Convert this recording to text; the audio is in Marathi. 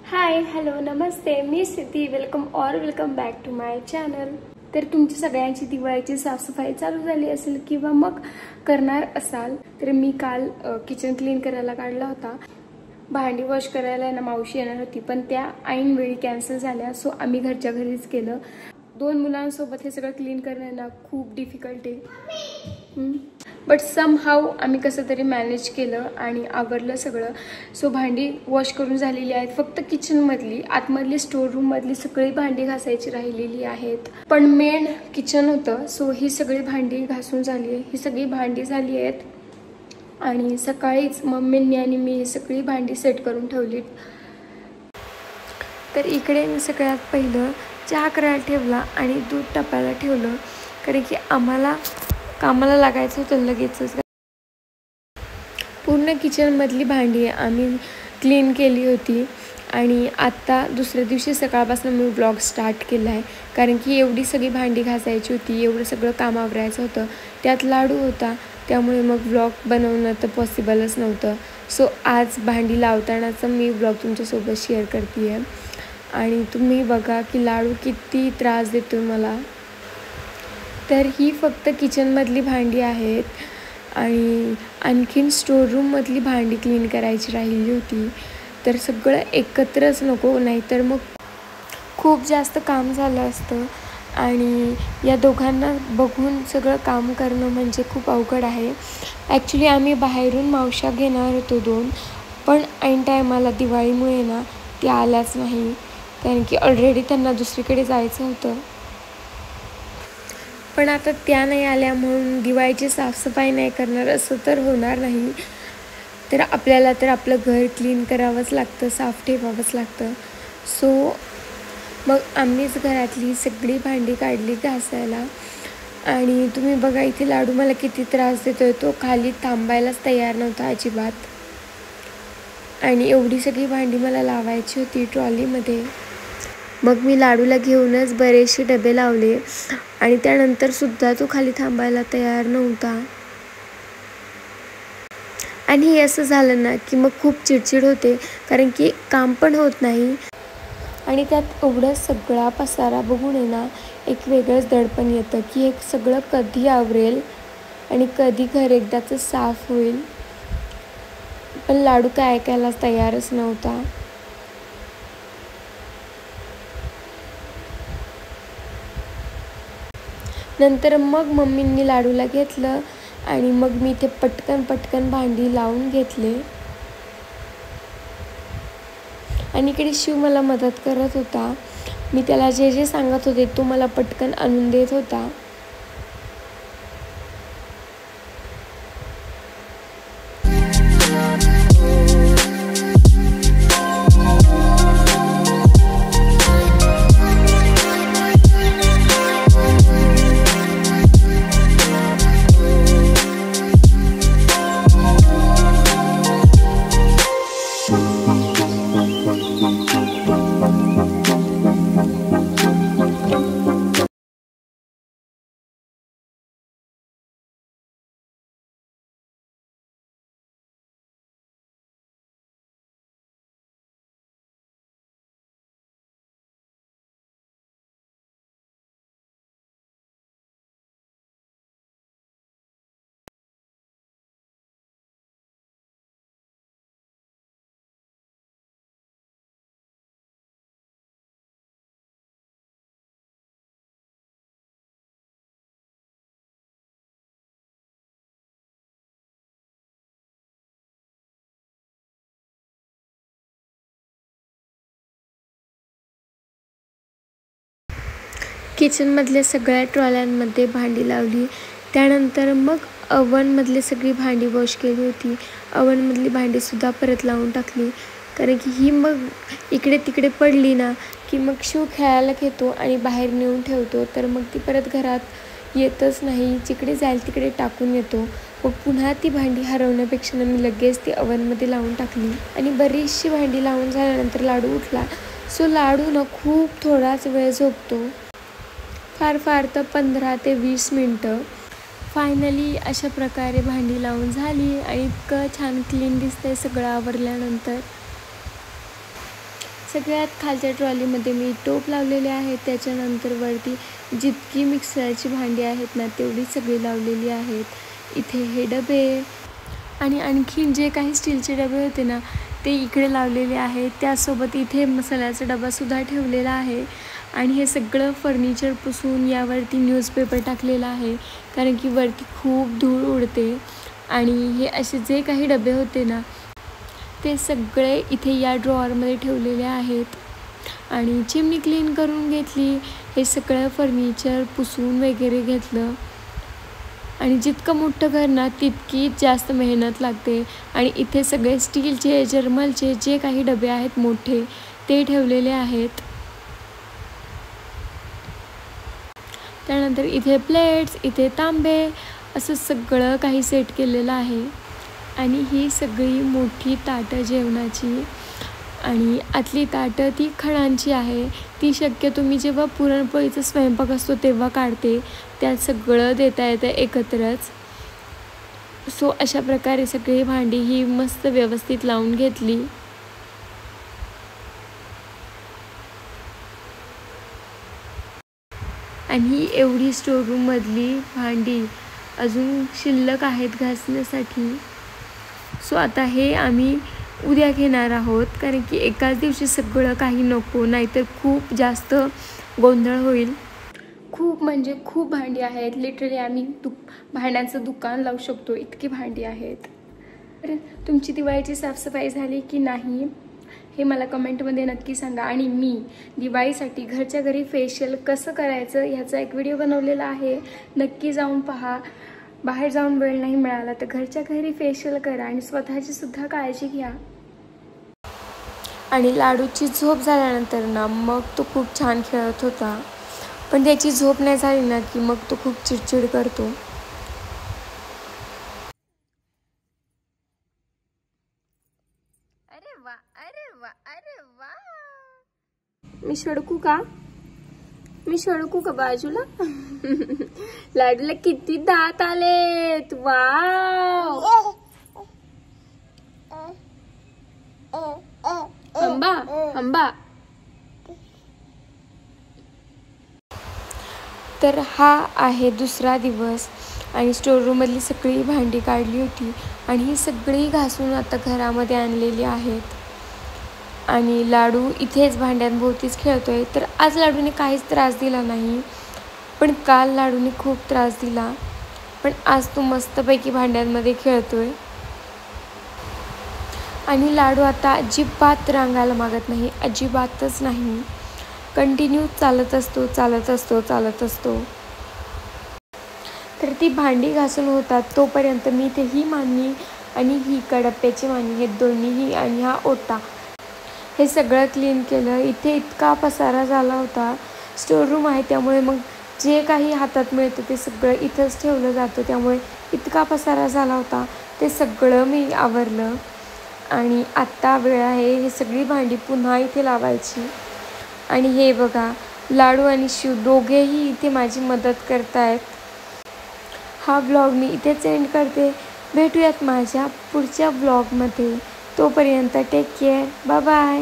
हाय हॅलो नमस्ते, मी Sthiti. Welcome back to my channel. तर तुमची सगळ्यांची दिवाळीची साफसफाई चालू झाली असेल किंवा मग करणार असाल तर मी काल किचन क्लीन करायला काढला होता. भांडी वॉश करायला ना मावशी येणार होती, पण त्या ऐन वेळी कॅन्सल झाल्या. सो आम्ही घरच्या घरीच केलं. 2 मुलांसोबत हे सगळं क्लीन करणं ना खूप डिफिकल्ट आहे. बट समहाऊ आम्ही कसं तरी मॅनेज केलं आणि आवरलं सगळं. सो भांडी वॉश करून झालेली आहेत. फक्त किचनमधली, आतमधली स्टोर रूममधली सगळी भांडी घासायची राहिलेली आहेत. पण मेन किचन होतं. सो ही सगळी भांडी घासून झाली आहे. ही सगळी भांडी झाली आहेत आणि सकाळीच मम्मींनी आणि मी ही सगळी भांडी सेट करून ठेवली. तर इकडे मी सगळ्यात पहिलं चहा करायला ठेवला आणि दूध तापायला ठेवलं, कारण की आम्हाला कामाला लागायचं होतं लगेचच. पूर्ण किचनमधली भांडी आम्ही क्लीन केली होती आणि आत्ता दुसऱ्या दिवशी सकाळपासून मी ब्लॉग स्टार्ट केला आहे, कारण की एवढी सगळी भांडी घासायची होती, एवढं सगळं काम आवरायचं होतं. त्यात लाडू होता, त्यामुळे मग ब्लॉग बनवणं तर पॉसिबलच नव्हतं. सो आज भांडी लावतानाचा मी ब्लॉग तुमच्यासोबत शेअर करते आहे. आणि तुम्ही बघा की लाडू किती त्रास देतो मला. तर ही फक्त किचनमधली भांडी आहेत आणि आणखीन स्टोर रूममधली भांडी क्लीन करायची राहिली होती. तर सगळं एकत्रच नको, नाहीतर मग खूप जास्त काम झालं असतं आणि या दोघांना बघून सगळं काम करणं म्हणजे खूप अवघड आहे. ॲक्च्युली आम्ही बाहेरून मावश्या घेणार होतो 2, पण ऐन टायमाला दिवाळीमुळे ना त्या आल्याच नाही, कारण की ऑलरेडी त्यांना दुसरीकडे जायचं होतं. पण आता त्या नाही आल्या म्हणून दिवाळीची साफसफाई नाही करणार असं तर होणार नाही. तर आपल्याला तर आपलं घर क्लीन करावंच लागतं, साफ ठेवावंच लागतं. सो मग आम्हीच घरातली सगळी भांडी काढली घासायला. आणि तुम्ही बघा इथे लाडू मला किती त्रास देतोय. तो खाली थांबायलाच तयार नव्हता अजिबात. आणि एवढी सगळी भांडी मला लावायची होती ट्रॉलीमध्ये. मग मी लाडूला घेऊनच बरेचसे डबे लावले आणि त्यानंतर सुद्धा तो खाली थांबायला तयार नव्हता. आणि हे असं झालं ना की मग खूप चिडचिड होते, कारण की काम पण होत नाही आणि त्यात एवढं सगळा पसारा बघून आहे ना एक वेगळंच दडपण येतं की हे सगळं कधी आवरेल आणि कधी घर एकदाचं साफ होईल. पण लाडू काय ऐकायला तयारच नव्हता. नंतर मग मम्मींनी लाडूला घेतलं आणि मग मी इथे पटकन भांडी लावून घेतले. आणि इकडे शिव मला मदत करत होता. मी त्याला जे जे सांगत होते तो मला पटकन आणून देत होता. किचनमधल्या सगळ्या ट्रॉल्यांमध्ये भांडी लावली. त्यानंतर मग अवनमधली सगळी भांडी वॉश केली होती. अवनमधली भांडीसुद्धा परत लावून टाकली, कारण की ही मग इकडे तिकडे पडली ना की मग शिव खेळायला घेतो आणि बाहेर नेऊन ठेवतो. तर मग ती परत घरात येतच नाही, जिकडे जाईल तिकडे टाकून येतो. मग पुन्हा ती भांडी हरवण्यापेक्षा मी लगेच ती अवनमध्ये लावून टाकली. आणि बरीचशी भांडी लावून झाल्यानंतर लाडू उठला. सो लाडू ना खूप थोडाच वेळ झोपतो, फार तर 15 ते 20 मिनटं. फायनली अशा प्रकारे भांडी लावून झाली आणि इतकं छान क्लीन दिसतंय सगळं आवरल्यानंतर. सगळ्यात खालच्या ट्रॉलीमध्ये मी टोप लावलेले आहेत. त्याच्यानंतर वरती जितकी मिक्सरची भांडी आहेत ना तेवढी सगळी लावलेली आहेत. इथे हे डबे आणि आणखीन जे काही स्टीलचे डबे होते ना ते इकडे लावलेले आहेत. त्यासोबत इथे मसाल्याचा डबासुद्धा ठेवलेला आहे. आणि हे सगळं फर्निचर पुसून यावरती न्यूजपेपर टाकलेला आहे, कारण की वरती खूप धूळ उडते. आणि हे असे जे काही डबे होते ना ते सगळे इथे या ड्रॉवरमध्ये ठेवलेले आहेत. आणि चिमणी क्लीन करून घेतली. हे सगळं फर्निचर पुसून वगैरे घेतलं. आणि जितकं मोठं घर ना तितकी जास्त मेहनत लागते. आणि इथे सगळे स्टीलचे जर्मलचे जे काही डबे आहेत मोठे ते ठेवलेले आहेत. त्यानंतर इथे प्लेट्स, इथे तांबे असं सगळं काही सेट केलेलं आहे. आणि ही सगळी मोठी ताटं जेवणाची आणि आतली ताटं ती खणांची आहे. ती शक्यतो मी जेव्हा पुरणपोळीचा स्वयंपाक असतो तेव्हा काढते. त्यात सगळं देता येतं एकत्रच. सो अशा प्रकारे सगळी भांडी ही मस्त व्यवस्थित लावून घेतली. आणि ही एवढी स्टोअररूममधली भांडी अजून शिल्लक आहेत घासण्यासाठी. सो आता हे आम्ही उद्या घेणार आहोत, कारण की एकाच दिवशी सगळं काही नको, नाहीतर खूप जास्त गोंधळ होईल. खूप म्हणजे खूप भांडी आहेत. लिटरली आम्ही भांड्यांचं दुकान लावू शकतो इतकी भांडी आहेत. तर तुमची दिवाळीची साफसफाई झाली की नाही हे मला कमेंटमध्ये नक्की सांगा. आणि मी दिवाळीसाठी घरच्या घरी फेशियल कसं करायचं ह्याचा एक व्हिडिओ बनवलेला आहे, नक्की जाऊन पहा. बाहेर जाऊन वेळ नाही मिळाला तर घरच्या घरी फेशियल करा आणि स्वतःची सुद्धा काळजी घ्या. आणि लाडूची झोप झाल्यानंतर ना मग तो खूप छान खेळत होता, पण त्याची झोप नाही झाली ना की मग तो खूप चिडचिड करतो. अरे वा, अरे वा, अरे वा. मी सडकू का? मी सडकू का बाजूला? लाडूला किती दात आलेत. वाव. आंबा आंबा. तर हा आहे दुसरा दिवस. आणि स्टोअररूममधली सगळी भांडी काढली होती आणि ही सगळी घासून आता घरामध्ये आणलेली आहेत. आणि लाडू इथेच भांड्यांभोवतीच खेळतोय. तर आज लाडूने काहीच त्रास दिला नाही, पण काल लाडूने खूप त्रास दिला. पण आज तो मस्तपैकी भांड्यांमध्ये खेळतोय. आणि लाडू आता अजिबात रांगायला मागत नाही, अजिबातच नाही. कंटिन्यू चालत असतो चालत असतो चालत असतो. तर ती भांडी घासून होतात तोपर्यंत मी ते ही मांडणी आणि ही कडप्प्याची मांडणी हे दोन्हीही आणि हा ओटा हे सगळं क्लीन केलं. इथे इतका पसारा झाला होता. स्टोअररूम आहे त्यामुळे मग जे काही हातात मिळतं ते सगळं इथंच ठेवलं जातं, त्यामुळे इतका पसारा झाला होता. ते सगळं मी आवरलं. आणि आत्ता वेळ आहे ही सगळी भांडी पुन्हा इथे लावायची. आणि हे बघा लाडू आणि शिव दोघेही इथे माझी मदत करत आहेत. हा व्लॉग मी इथेच एंड करते. भेटूयात माझ्या पुढच्या व्लॉगमध्ये. तोपर्यंत टेक केअर. Bye bye.